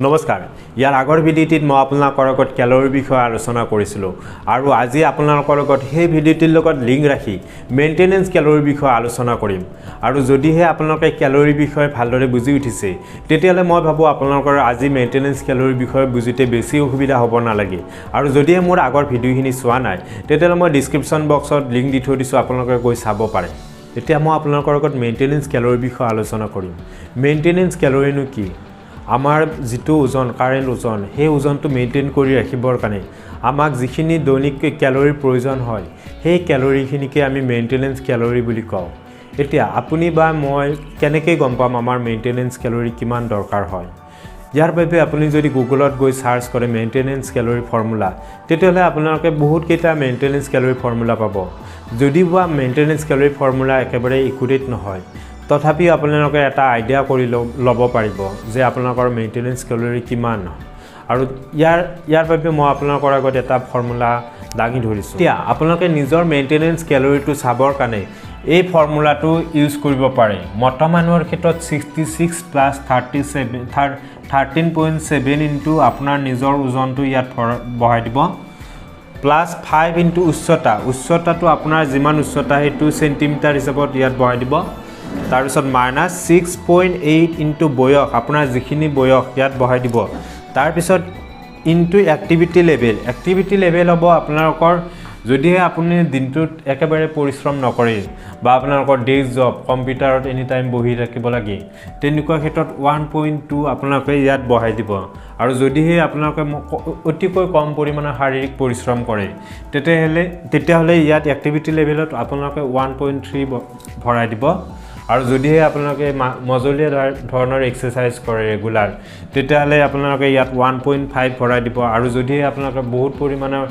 নমস্কাৰ ইয়াৰ আগৰ ভিডিঅ'টিত মই আপোনালোকৰ লগত ক্যালৰি বিষয়ে আলোচনা কৰিছিলো আৰু আজি আপোনালোকৰ লগত সেই ভিডিঅ'টিৰ লগত লিংক ৰাখি মেইনটেনেন্স ক্যালৰি বিষয়ে আলোচনা কৰিম আৰু যদিহে আপোনালোকে ক্যালৰি বিষয়ে ভালদৰে বুজি উঠিছে তেতিয়ালে মই ভাবো আপোনালোকৰ আজি মেইনটেনেন্স ক্যালৰি বিষয়ে বুজিতে বেছি অসুবিধা হ'ব নালাগে আৰু যদিহে মোৰ আগৰ ভিডিঅ'খিনি চোৱা নাই তেতিয়ালে মই ডেসক্ৰিপচন বক্সত লিংক দি থৈ দিছো আপোনালোকে গৈ চাব পাৰে এতিয়া মই আপোনালোকৰ লগত মেইনটেনেন্স ক্যালৰি বিষয়ে আলোচনা কৰিম মেইনটেনেন্স ক্যালৰিনো কি আমাৰ যেটো ওজন কাৰেন্ট ওজন সেই ওজনটো মেইনটেইন কৰি ৰাখিবৰ কাৰণে আমাক যিখিনি দৈনিক ক্যালৰিৰ প্ৰয়োজন হয় সেই ক্যালৰিখিনিকে আমি মেইনটেনেন্স ক্যালৰি বুলি কওঁ এতিয়া আপুনি বা মই কেনেকৈ গম পাম আমাৰ মেইনটেনেন্স ক্যালৰি কিমান দৰকাৰ হয় ইয়াৰ বাবে আপুনি যদি গুগলত গৈ সাৰ্চ কৰে মেইনটেনেন্স ক্যালৰি ফৰ্মুলা তেতিয়ালে আপোনালোকে বহুত কেইটা মেইনটেনেন্স ক্যালৰি ফৰ্মুলা পাব যদি বা মেইনটেনেন্স ক্যালৰি ফৰ্মুলা একেবাৰে একুৰেট নহয় তথাপি আপোনালোকে এটা আইডিয়া কৰি ল'ব পাৰিব যে আপোনালোকৰ মেইনটেনেন্স ক্যালৰি কিমান আৰু ইয়াৰ বাবে মই আপোনালোকৰ আগত এটা ফৰ্মুলা দাঙি ধৰিছো এতিয়া আপোনালোকে নিজৰ মেইনটেনেন্স ক্যালৰিটো চাবৰ কাৰণে এই ফৰ্মুলাটো ইউজ কৰিব পাৰে মতা মানুহৰ ক্ষেত্ৰত 66 প্লাস 13.7 ইনটু আপোনাৰ নিজৰ ওজনটো ইয়াত বহাই দিব প্লাস 5 ইনটু উচ্চতাটো আপোনাৰ যিমান উচ্চতা হেতু সেন্টিমিটাৰ হিচাপত ইয়াত বহাই দিব তাৰ পিছত মাইনাস 6.8 ইনটু বয়স আপোনাৰ যিখিনি বয়স ইয়াত বহাই দিব তাৰ পিছত ইনটু এক্টিভিটি লেভেল হ'ব আপোনালোকৰ যদিহে আপুনি দিনটোত একেবাৰে পৰিশ্ৰম নকৰে বা আপোনালোকৰ ডেস্ক জব কম্পিউটাৰত এনি টাইম বহি থাকিব লাগে তেনেকুৱা ক্ষেত্ৰত 1.2 আপোনালোকে ইয়াত বহাই দিব আৰু যদিহে আপোনালোকে অতিকৈ কম পৰিমাণৰ শাৰীৰিক পৰিশ্ৰম কৰে তেতিয়াহলে ইয়াত এক্টিভিটি লেভেলত আপোনালোকে 1.3 ভৰাই দিব আৰু যদিহে আপোনালোকে মজলীয়া ধৰণৰ এক্সাৰসাইজ কৰে ৰেগুলাৰ তেতিয়াহলে আপোনালোকে ইয়াত 1.5 ভৰাই দিব আৰু যদিহে আপোনালোকে বহুত পৰিমাণৰ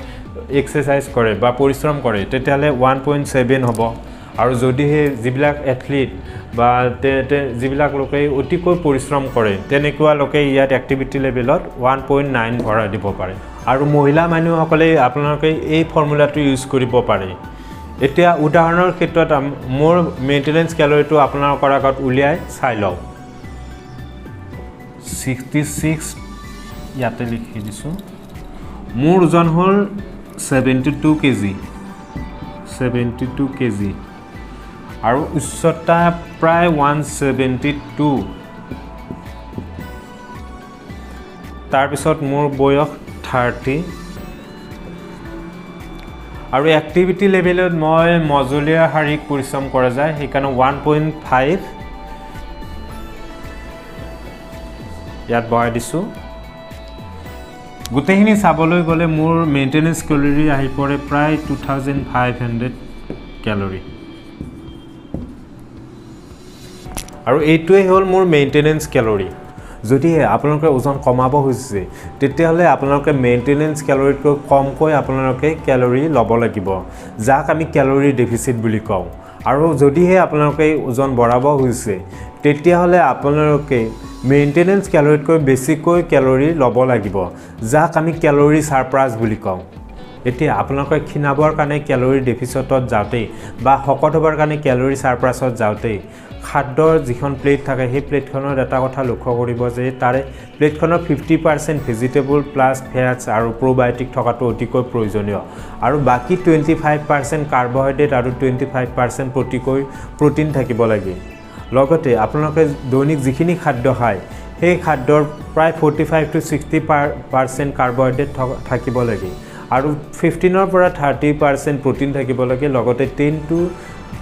এক্সাৰসাইজ কৰে বা পৰিশ্ৰম কৰে তেতিয়াহলে 1.7 হ'ব আৰু যদিহে যিবিলাক এথলীট বা যিবিলাক লোকে অতিকৈ পৰিশ্ৰম কৰে তেনেকুৱা লোকে ইয়াত এক্টিভিটি লেভেলত 1.9 ভৰাই দিব পাৰে আৰু মহিলা মানুহসকলে আপোনালোকে এই ফৰ্মুলাটো ইউজ কৰিব পাৰে এতিয়া উদাহৰণৰ ক্ষেত্ৰত মোৰ মেইনটেনেন্স ক্যালৰিটো আপোনালোকৰ আগত উলিয়াই চাই লও 66 ইয়াতে লিখি দিছো মোৰ ওজন হ'ল 72 কেজি আৰু উচ্চতা প্ৰায় 172 তাৰ পিছত মোৰ বয়স 30 আৰু এক্টিভিটি লেভেলত মই মজলীয়া শাৰীৰিক পৰিশ্ৰম কৰা যায় সেইকাৰণে 1.5 ইয়াত বহাই দিছো গোটেইখিনি চাবলৈ গলে মোৰ মেইনটেনেন্স ক্যালৰি আহি পৰে প্ৰায় 2500 ক্যালৰি আৰু এইটোৱে হ'ল মোৰ মেইনটেনেন্স ক্যালৰি যদি আপোনালোকে ওজন কমাব হৈছে তেতিয়াহলে আপোনালোকে মেইনটেনেন্স ক্যালৰিতকৈ কমকৈ আপোনালোকে ক্যালৰি ল'ব লাগিব যাক আমি ক্যালৰি ডেফিচিট বুলি কওঁ আৰু যদিহে আপোনালোকে ওজন বঢ়াব হৈছে তেতিয়াহলে আপোনালোকে মেইনটেনেন্স ক্যালৰিতকৈ বেছিকৈ ক্যালৰি ল'ব লাগিব যাক আমি ক্যালৰি সাৰপ্লাস বুলি কওঁ এতিয়া আপোনালোকে খিনাবৰ কাৰণে ক্যালৰি ডেফিচিটত যাওঁতে বা শকত হ'বৰ কাৰণে ক্যালৰি সাৰপ্লাসত যাওঁতে খাদ্যৰ যিখন প্লেট থাকে সেই প্লেটখনৰ এটা কথা লক্ষ্য কৰিব যে তাৰে প্লেটখনৰ 50% ভেজিটেবল প্লাস ফ্যাটস আৰু প্ৰবায়োটিক থকাটো অতিকৈ প্ৰয়োজনীয় আৰু বাকি 25% কাৰ্বহাইড্ৰেট আৰু 25% প্ৰটিন থাকিব লাগে লগতে আপোনালোকে দৈনিক যিখিনি খাদ্য খায় সেই খাদ্যৰ প্ৰায় 45 to 60% কাৰ্বহাইড্ৰেট থাকিব লাগে আৰু 15 পৰা 30% প্ৰটিন থাকিব লাগে লগতে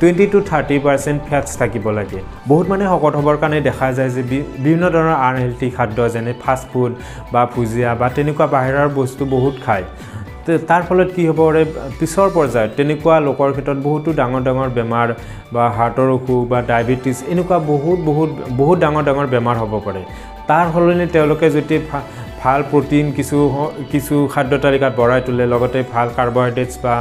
20 to 30% ফ্যাটস থাকিব লাগে বহুত মানে শকত হ'বৰ কাৰণে দেখা যায় যে বিভিন্ন ধৰণৰ আনহেলথি খাদ্য যেনে ফাষ্ট ফুড বা ভুজিয়া বা তেনেকুৱা বাহিৰৰ বস্তু বহুত খায় তাৰ ফলত কি হ'ব পিছৰ পৰ্যায়ত তেনেকুৱা লোকৰ ক্ষেত্ৰত বহুতো ডাঙৰ বেমাৰ বা হাৰ্টৰ অসুখ বা ডায়াবেটিস এনেকুৱা বহুত ডাঙৰ বেমাৰ হ'ব পাৰে তাৰ ফলনি তেওঁলোকে যদি ভাল প্ৰটিন কিছু খাদ্য তালিকাত বঢ়াই তোলে লগতে ভাল কাৰ্বহাইড্ৰেটস বা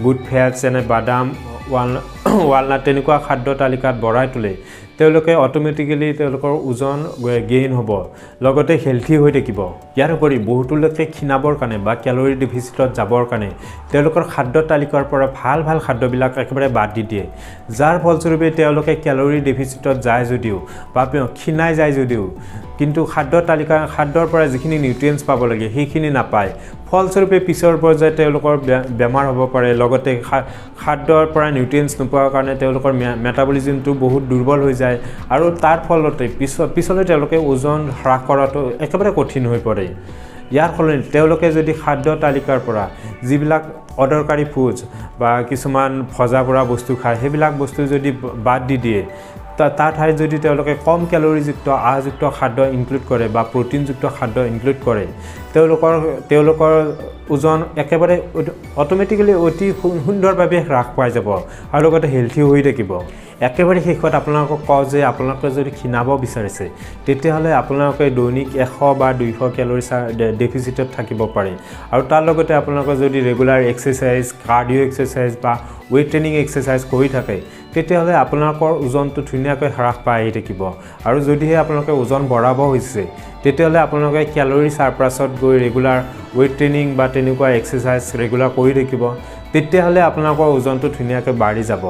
গুড ফ্যাটস যেনে বাদাম ৱালনাট তেনেকুৱা খাদ্য তালিকাত বঢ়াই তোলে তেওঁলোকে অটোমেটিক্যালি তেওঁলোকৰ ওজন গেইন হ'ব লগতে হেলথি হৈ থাকিব ইয়াৰ উপৰি বহুতো লোকে ক্ষীণাবৰ কাৰণে বা ক্যালোৰি ডেফিচিটত যাবৰ কাৰণে তেওঁলোকৰ খাদ্য তালিকাৰ পৰা ভাল ভাল খাদ্যবিলাক একেবাৰে বাদ দি দিয়ে যাৰ ফলস্বৰূপে তেওঁলোকে ক্যালোৰি ডেফিচিটত যায় যদিও বা ক্ষীণাই যায় যদিও কিন্তু খাদ্যৰ পৰা যিখিনি নিউট্ৰিয়েন্টছ পাব লাগে সেইখিনি নাপায় ফলস্বৰূপে পিছৰ পৰ্যায়ত তেওঁলোকৰ বেমাৰ হ'ব পাৰে লগতে খাদ্যৰ পৰা নিউট্ৰিয়েন্টছ নোপোৱাৰ কাৰণে তেওঁলোকৰ মেটাবলিজমটো বহুত দুৰ্বল হৈ যায় আৰু তাৰ ফলতে পিছলৈ তেওঁলোকে ওজন হ্ৰাস কৰাটো একেবাৰে কঠিন হৈ পৰে ইয়াৰ ফলত তেওঁলোকে যদি খাদ্য তালিকাৰ পৰা যিবিলাক অদৰকাৰী ফুডছ বা কিছুমান ভজা কৰা বস্তু খায় সেইবিলাক বস্তু যদি বাদ দি দিয়ে তাৰ ঠাইত যদি তেওঁলোকে কম ক্যালোৰিযুক্ত আহাৰযুক্ত খাদ্য ইনক্লুড কৰে বা প্ৰটিনযুক্ত খাদ্য ইনক্লুড কৰে তেওঁলোকৰ ওজন একেবাৰে অটোমেটিক্যালি অতি সুন্দৰভাৱে হ্ৰাস পাই যাব আৰু লগতে হেলথি হৈ থাকিব একেবাৰে শেষত আপোনালোকক কওঁ যে আপোনালোকে যদি ক্ষীণাব বিচাৰিছে তেতিয়াহ'লে আপোনালোকে দৈনিক 100 বা 200 ক্যালোৰি ডেফিচিটত থাকিব পাৰে আৰু তাৰ লগতে আপোনালোকে যদি ৰেগুলাৰ এক্সাৰসাইজ কাৰ্ডিও এক্সাৰসাইজ বা ওয়েট ট্ৰেইনিং এক্সাৰসাইজ কৰি থাকে তেতিয়াহ'লে আপোনালোকৰ ওজনটো ধুনীয়াকৈ হ্ৰাস পাই থাকিব আৰু যদিহে আপোনালোকে ওজন বঢ়াব হৈছে তেতিয়াহ'লে আপোনালোকে ক্যালোৰি সাৰপ্লাছত গৈ ৰেগুলাৰ ওয়েট ট্ৰেইনিং বা তেনেকুৱা এক্সাৰসাইজ ৰেগুলাৰ কৰি থাকিব তেতিয়াহ'লে আপোনালোকৰ ওজনটো ধুনীয়াকৈ বাঢ়ি যাব